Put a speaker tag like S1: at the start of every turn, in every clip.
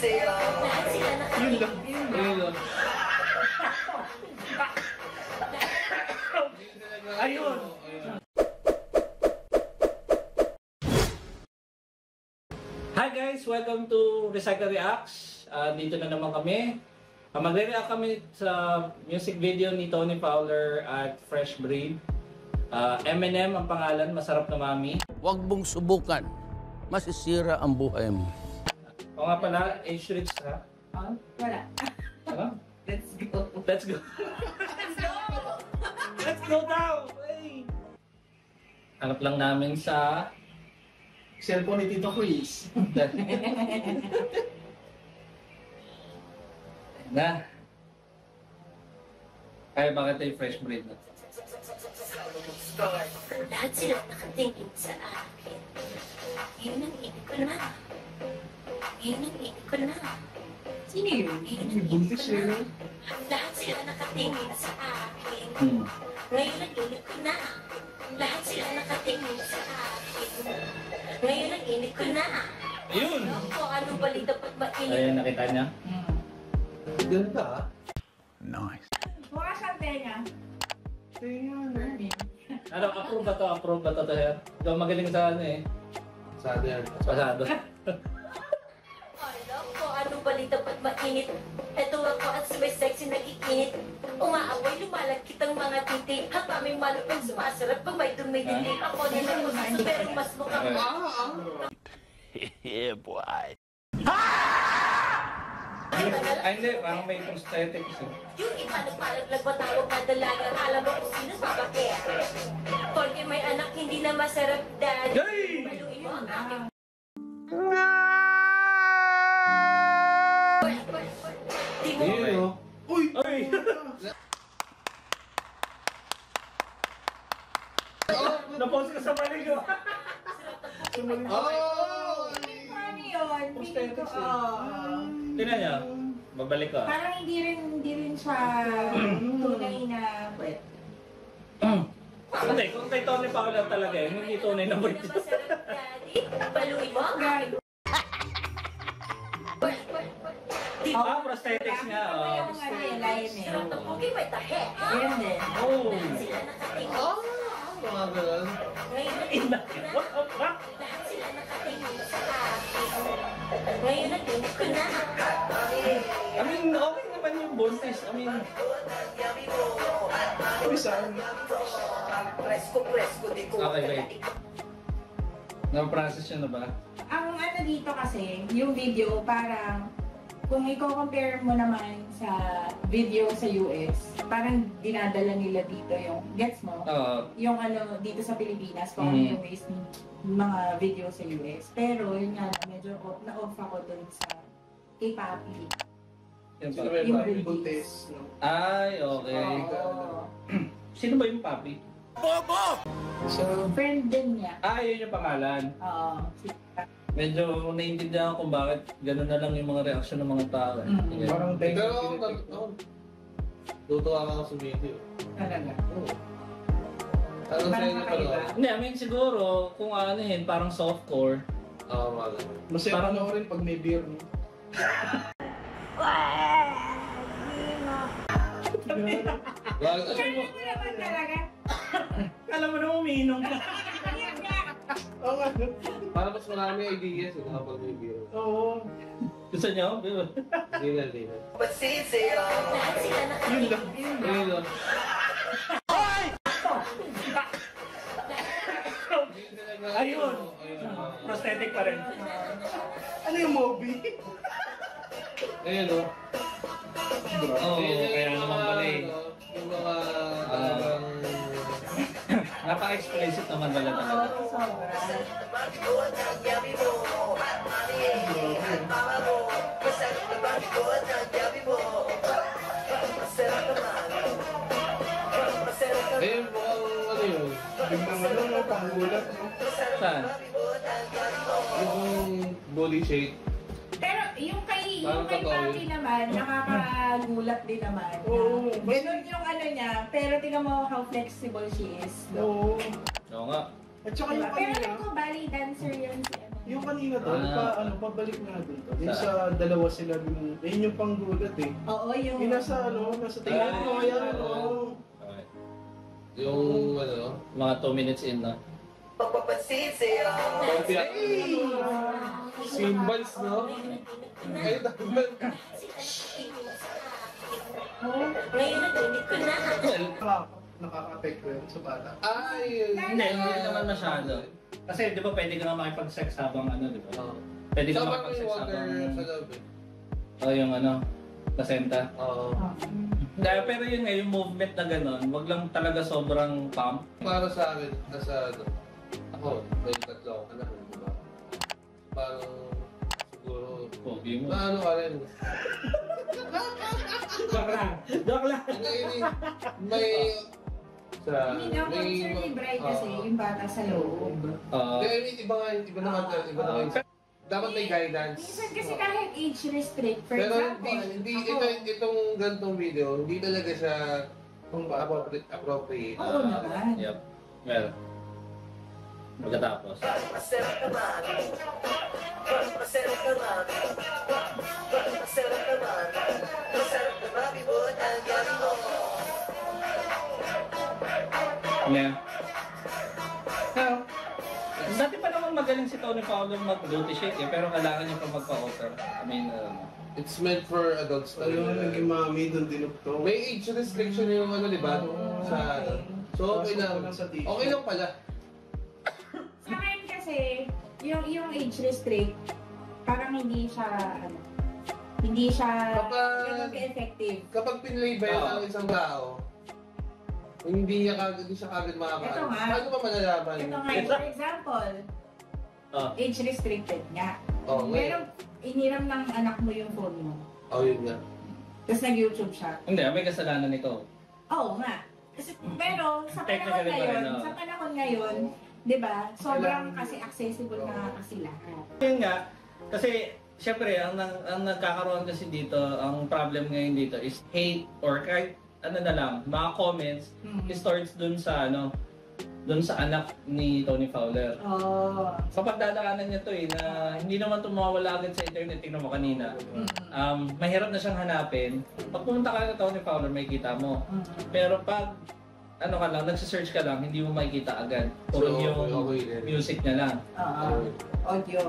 S1: Yun lang. Yun lang. Ayun. Hi guys! Welcome to Recycle Reacts. Dito na naman kami. Magre-react kami sa music video ni Tony Fowler at Fresh Breed. M&M ang pangalan, Masarap na Mami.
S2: Huwag mong subukan. Masisira ang buhay mo.
S1: O nga pala, age reach ha?
S3: Wala.
S1: Ano?
S3: Let's go.
S1: Let's go! Let's go now! Hey! Hanap lang namin sa
S4: Cellphone ni Tito Chris.
S1: na. Ay, bakit ay Fresh Breed na?
S5: Lahat sila nakatingin sa akin. Ngayon ang ibig ko na. Ngayon ang ibig ko na.
S3: Sino yun?
S5: Ngayon ang ibig ko na. Lahat sila nakatingin sa akin. Ngayon ang ibig ko na. Lahat sila nakatingin sa akin. Ngayon ang ibig ko na.
S1: Ayun!
S5: Kung anong bali dapat mainit.
S1: Ayan, nakita niya?
S4: Ganda ah.
S2: Nice.
S3: Mukha siyang tenga.
S1: Ano, approve ba to? Approve ba to? Ikaw magaling sa ano eh.
S4: Sado yan.
S1: Pasado.
S5: Alam ko anong bali dapat mainit. Eto ako at may sexy nag-iinit. Umaaway, lumalagkit ang mga titi. Haba may malupang sumasarap pag may dumidili. Ako din ang usaso pero mas mukhang
S2: Yeah, boy.
S1: Ay, hindi. Parang may prosthetics eh.
S5: yung iba nagpalaglag matawag na dalaga. Alam mo kung sino babakit. Porque may anak hindi na masarap dad.
S1: Yay!
S5: Baluin mo ang aking Di mo
S1: Ayun o.
S4: Uy!
S1: Ay! Napause ka sa malig o.
S4: Oh!
S3: Ano yun? Feeling ko,
S1: Tingnan niya. Babalik ka.
S3: parang hindi rin siya tunay na wet.
S1: Hindi, kung kay Tony Fowler talaga eh. Hindi tunay na bird.
S5: masarap daddy. Baluin mo ang aking Di mo
S1: Prosthetics nga.
S3: Yung ano yung line eh.
S5: sarap ng pugi may tahe.
S3: Yan din.
S1: Oh!
S5: Sila nakatingin.
S4: Mga ganun.
S5: Ngayon ang
S1: Ina! What the fuck?
S5: lahat sila nakatingin sa akin. Ngayon ang ibig ko na.
S1: I mean, okay naman yung buntis. I mean,
S4: Uy, saan?
S1: okay, wait. Na-process yun na ba?
S3: Ang ano dito kasi, yung video parang kung i-compare mo naman sa video sa US, parang dinadala nila dito yung, gets mo?
S1: Oo.
S3: Yung ano, dito sa Pilipinas, kung ano yung waste ng mga video sa US. Pero yun nga, medyo na-off ako dun sa K-Papi.
S1: Yun
S4: Sino
S1: ba?
S4: ba
S3: Yung
S4: yung
S3: release.
S4: buntis? No?
S1: Ay, okay.
S3: Oo.
S1: Sino ba yung papi?
S4: So,
S3: Friend din niya.
S1: Yun yung pangalan.
S3: Oo.
S1: Medyo naiintindihan ko kung bakit gano'n na lang yung mga reaksyon ng mga tao. Sige.
S4: parang tutuwa ka ako sa video.
S3: Talaga.
S4: Ano
S3: Parang
S4: sa'yo na
S3: kakaiba.
S4: pala?
S1: Hindi, I mean siguro, kung ano yun, parang softcore.
S4: Oo, mga ganun. Masaya
S1: Parang-
S4: pa rin pag may beer, no? Wag,
S3: Kaya mo naman talaga.
S1: Alam mo na umiinom ka.
S3: Ayan nga.
S4: Oo nga. Para mas marami ideas kapag may beer.
S1: Oo. Gusto niyo?
S4: Hindi na, hindi na.
S5: Lahat sila
S4: Yun
S5: nakatingin.
S4: lang. Yun lang.
S1: Ayun! Prosthetic pa rin.
S4: Ano yung Moby? Ayun, no?
S1: Oo, kaya naman pala eh.
S4: Yung mga talagang...
S1: Napaka-explicit naman pala talaga.
S3: Sobra.
S4: Ayun, mukhang ano yun? Biglang ano, no? Panggulat, no?
S1: Saan?
S4: Yung body shape.
S3: Pero yung kay
S4: Parang totoo
S3: Papi
S4: yun.
S3: naman, nakakagulat din naman.
S4: Oo.
S3: Ganun yung ano niya, pero tingnan mo how flexible she is.
S4: Oo.
S1: Oo nga.
S4: At saka yung
S3: Pero
S4: kanina.
S3: alam ko, ballet dancer yun si ano.
S4: Yung kanina to, pabalik nga dun to. Yung
S1: Sa-
S4: sa dalawa sila dun, yun yung panggulat eh.
S3: Oo, yung...
S4: Yung nasa nasa tingin mo, ayan,
S1: Okay.
S4: Yung ano,
S1: Mga 2 minutes in na.
S4: symbols, no? Ay, dapat.
S5: Ngayon narinig ko na.
S4: Nakaka-apekto yun sa bata. Ay,
S1: Hindi naman masyado. Kasi di ba pwede ka nga makipag-sex habang ano, di ba? Pwede ka
S4: dapat may
S1: makipag-sex
S4: water
S1: habang...
S4: sa loob eh.
S1: Yung ano, placenta.
S4: Oo.
S1: Dahil pero yun nga, yung movement na gano'n, wag lang talaga sobrang pump.
S4: Para sa akin, nasa ano, ako, may 3 akong anak, di ba? Parang siguro,
S1: Pogi mo.
S4: maano ka rin.
S1: Joke lang. Joke lang.
S4: Hindi, may... Sa...
S3: Hindi na concern ni Bri kasi yung bata sa loob.
S4: Hindi, I mean, iba naman, iba naman. Dapat may guidance.
S3: Minsan kasi kahit age restrict, for
S4: Pero
S3: example,
S4: hindi,
S3: ako,
S4: itong ganitong video, hindi talaga siya appropriate.
S3: oo naman.
S1: Yep. Well, pagkatapos. Yeah. Dati pa naman magaling si Tony Fowler mag-duty shake eh, pero kailangan niya pa magpa-offer. I mean,
S4: It's meant for adults na
S6: Ayun, naging mami doon dinugtong.
S4: may age restriction yung ano, di ba? Sa so okay lang. Okay lang pala.
S3: Sa akin kasi, yung age restrict, parang hindi siya, hindi siya
S4: Kapag-
S3: ganun ka-effective.
S4: Kapag pinlabel ang isang tao, hindi siya kagad makakaano.
S3: Ito nga.
S4: Paano ba malalaman?
S3: Ito nga, for example, age restricted nga.
S4: Oh,
S3: Pero
S4: ngayon.
S3: iniram ng anak mo yung phone mo.
S4: Oh, yun nga.
S3: Tapos nag-YouTube siya.
S1: hindi, may kasalanan ito.
S3: Oo nga. Pero sa panahon
S1: Technically pa rin,
S3: ngayon,
S1: oo.
S3: sa panahon ngayon, 'di ba? Sobrang kasi accessible na kasi lahat.
S1: Yun nga, kasi syempre, ang nagkakaroon kasi dito, ang problem ngayon dito is hate or kahit ano na lang, mga comments, starts dun sa dun sa anak ni Tony Fowler.
S3: Oh.
S1: Kapag dadaanan niya to na hindi naman ito mawawala agad sa internet, tingnan mo kanina. Mahirap na siyang hanapin. Pag pumunta ka na Tony Fowler, makikita mo. Pero pag ka lang, nagsisearch ka lang, hindi mo makikita agad. Puro
S4: So,
S1: yung
S4: okay din.
S1: music niya lang.
S3: Audio.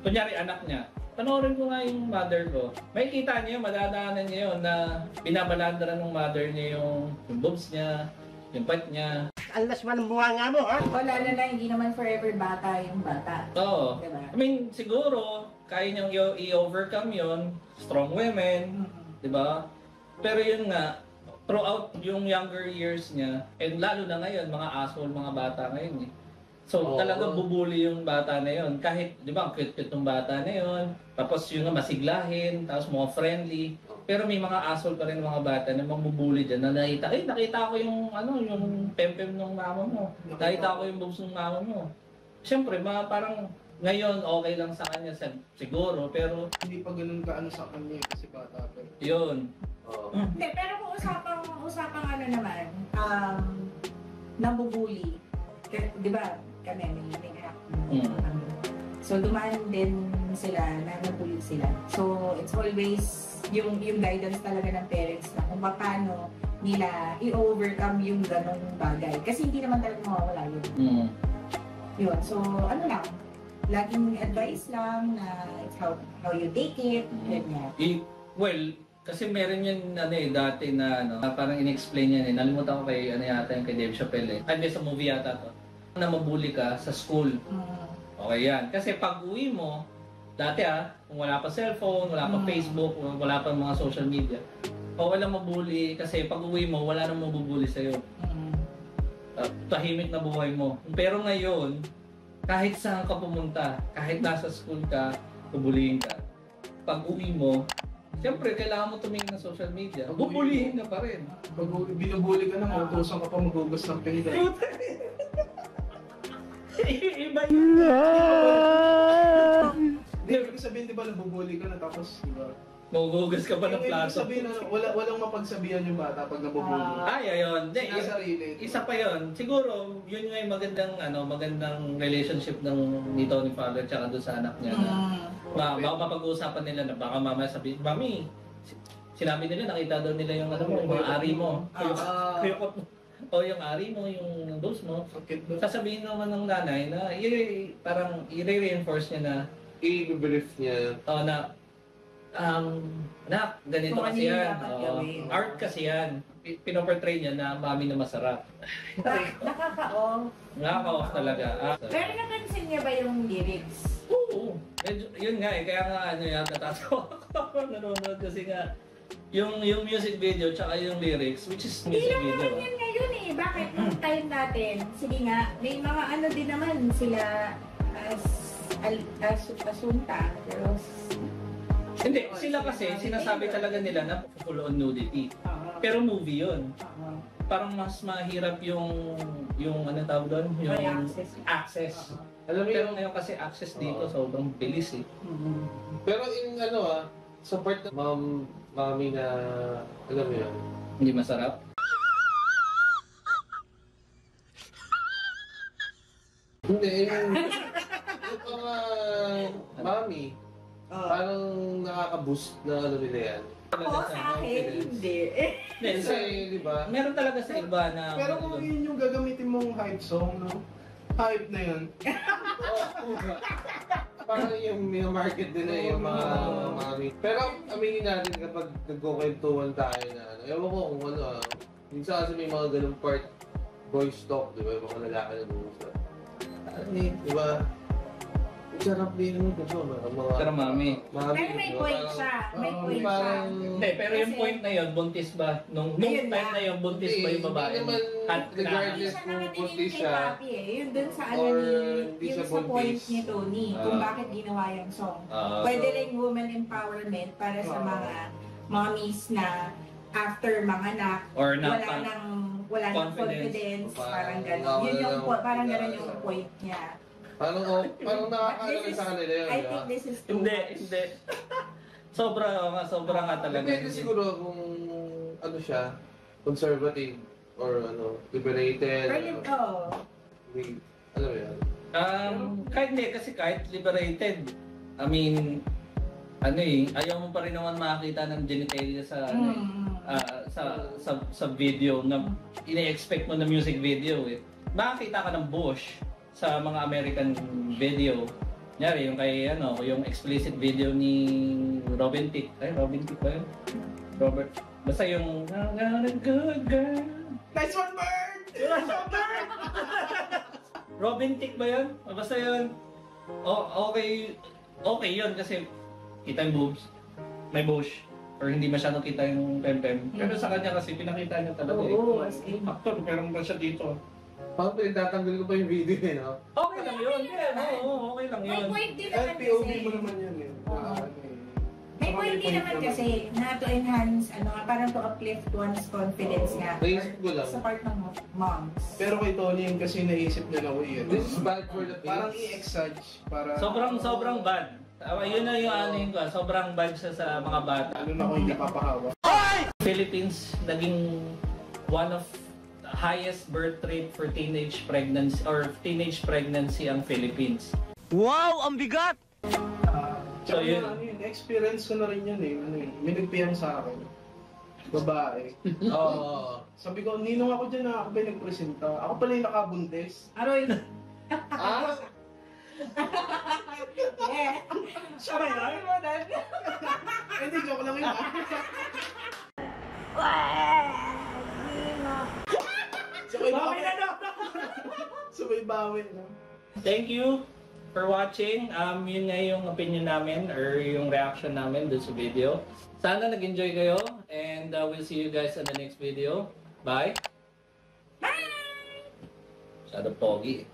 S1: Kunyari anak niya, panoorin ko nga yung mother ko. Makikita niya yun, madadaanan niya yun na binabalandra ng mother niya yung boobs niya, yung pat niya.
S6: Alas man ang bunga nga mo, ha?
S3: O lalo na hindi naman forever bata yung bata.
S1: Oo.
S3: Diba?
S1: I mean, siguro, kaya niyang i-overcome yun, strong women, di ba? Pero yun nga, throughout yung younger years niya, and lalo na ngayon, mga asshole, mga bata ngayon eh. So, talaga bubuli yung bata na yun. Kahit, di ba, ang cute-cute ng bata na yun. Tapos yung nga masiglahin, tapos mga friendly. Pero may mga asshole pa rin mga bata na mamubuli dyan na nakita ko yung, yung pempem ng mama mo. Nakita ko yung boobs ng mama mo. Siyempre, parang ngayon okay lang sa kanya siguro, pero
S4: Hindi pa ganun kaano sa kanya kasi bata pa.
S1: yun.
S3: Hindi, pero kung usapang naman, nabubuli. Di ba, kami may anak. So, dumaan din sila na nabully sila. So, it's always yung guidance talaga ng parents na kung paano nila i-overcome yung ganong bagay. Kasi hindi naman talaga mawawala yun. Yun. So, lang, laging advice lang na it's how you take it. Ganyan.
S1: Well, kasi meron yun dati na parang in-explain yan Nalimutan ko kay yata yung kay Dave Chappelle Hindi sa movie yata to. Na mabuli ka sa school. Okay yan. Kasi pag uwi mo, dati kung wala pa cellphone, wala pa Facebook, wala pa mga social media, wala mabuli kasi pag uwi mo, wala nang mabubuli sa'yo. Tahimik na buhay mo. Pero ngayon, kahit saan ka pumunta, kahit nasa school ka, bubulihin ka. Pag uwi mo, siyempre, kailangan mo tumingin ng social media. Bubulihin ka pa rin.
S4: Pag binubuli ka na, utusan ka pa magugas ng pinggan.
S1: Iba yun.
S4: Hindi, ibig sabihin, di ba, nabubuli ka na tapos, di ba,
S1: Magugugas ka pa ng
S6: Yung ibig
S1: plato.
S6: sabihin, walang mapagsabihan yung bata pag nabubulong.
S1: Ay, ayun. Hindi,
S6: Sinasarili.
S1: isa pa yon. Siguro, yun nga yung magandang relationship ni Tony Fowler tsaka doon sa anak niya na mapag-uusapan nila na baka mamaya sabihin, Mami, sinabi nila, nakita daw nila yung yung mga ari mo. Kuyukot mo. O yung ari mo, yung boss mo. Sasabihin naman ng nanay na parang i-reinforce niya na
S4: I-brief niya.
S1: na anak, ganito
S3: Kung
S1: kasi
S3: ano yung
S1: yan.
S3: dapat gawin.
S1: Art kasi yan. Pinoportray niya na mami na masarap.
S3: Nakaka-off.
S1: Nakaka-off talaga.
S3: Pero napansin niya ba yung lyrics?
S1: Oo. Yun nga eh. Kaya nga natatawa ako nanonood kasi nga yung music video tsaka yung lyrics, which is music
S3: Hindi
S1: video.
S3: naman yun ngayon eh. Bakit nung time natin, sige nga, may mga ano din naman sila as asunta. Pero
S1: Hindi, sila kasi sinasabi talaga nila na full on nudity. Pero movie yun. Parang mas mahirap yung ano tawag doon? Yung access.
S4: Alam mo
S1: Pero
S4: yung...
S1: ngayon kasi access dito sobrang bilis eh.
S4: Pero in sa part na mami na, alam mo yun,
S1: Hindi masarap.
S4: hindi, yung mga mami, parang nakaka-boost na ano nila yan.
S3: ako sa akin, hindi.
S4: Kasi, di ba?
S1: Meron talaga sa iba na
S6: Pero kung yun yung gagamitin mong hype song, no? Hype na yun.
S4: Parang yung market din na yung mga mami. Pero aminin natin kapag nagkukwentuhan tayo na ano, ewan ko kung ano minsan kasi may mga ganung part, boys talk, di ba? Yung mga lalaki na nag-uusap. Ano di ba? Ang sarap din yung mga...
S1: Pero mami.
S3: Pero may
S4: di ba?
S3: point siya. May point siya.
S4: Parang...
S1: Hindi, pero yung
S3: Kasi-
S1: point na yun, buntis ba? Nung
S3: Ayun
S1: time
S3: na.
S1: na yun, buntis ba yung babae?
S4: Hindi naman
S1: At-
S4: regardless
S3: Hindi siya
S4: kung
S3: nakatingin
S4: buntis
S3: kay
S4: siya.
S3: Papi eh. Yun dun sa ano
S4: Or
S3: ni,
S4: hindi
S3: yung
S4: siya
S3: sa point
S4: buntis.
S3: ni Tony. Kung bakit ginawa yung song. Pwede rin woman empowerment para sa mga mommies na after manganak,
S1: Or na
S3: wala nang
S1: confidence.
S3: confidence, parang gano'n. Yun yung parang gano'n yung point niya.
S4: Parang nakakaalam sa kanila yun.
S3: I
S4: di ba?
S3: think this is too
S1: Hindi,
S3: much.
S1: hindi. Sobra nga talaga.
S4: Depende siguro kung ano siya, conservative or ano, liberated.
S3: Pero yun, oh.
S4: Ano yan?
S1: Kahit hindi, kasi kahit liberated, I mean, ayaw mo pa rin naman makakita ng genitalia sa sa video na ina-expect mo na music video eh. Makakita ka ng bush sa mga American video. Nyari, yung yung explicit video ni Robin Thicke. Robin Thicke ba yun? Robert. Basta yung good girl.
S6: Nice one, Bird!
S1: Robin Thicke ba yun? Basta yun. Okay yun kasi kita yung boobs. May bush. Or hindi masyadong kita yung pempem. Pero sa kanya kasi pinakita niya talaga
S3: Oo, as in.
S1: Actor, meron ba siya dito?
S4: Parang pinagtatanggal ko pa yung video eh, no?
S1: Okay lang yun. Oo, okay lang
S3: May
S1: yun.
S3: point din
S6: Kahit
S3: naman
S6: POV
S3: kasi.
S6: mo naman yan eh.
S3: May point din naman kasi na to enhance, parang to uplift one's confidence nga.
S4: Naisip ko lang.
S3: Sa part ng moms.
S6: Pero kay Tony yun kasi naisip niya na uwi yun.
S4: This is bad for the
S6: Parang
S4: face.
S6: i-exage para...
S1: Sobrang bad. Yun na yung ko. Sobrang bad siya sa mga bata.
S6: Ano na kung hindi papahawa.
S1: Philippines naging one of the highest birth rate for teenage pregnancy ang Philippines.
S7: Wow, ang bigat!
S1: So, yun.
S6: Experience ko na rin yun eh. May nagpiyang sa akin. Babae.
S4: Oo.
S6: Sabi ko, ninong ako dyan na ako ba yung nagpresenta? Ako pala yung nakabuntis.
S3: Aroy.
S4: Ah?
S3: Yeah.
S6: Siya ba yun? Hindi, joke lang yun. Sabay bawi na no? Sabay bawi na.
S1: Thank you for watching. Yun nga yung opinion namin or yung reaction namin dun sa video. Sana nag-enjoy kayo and we'll see you guys in the next video. Bye! Bye! Masyado pogi.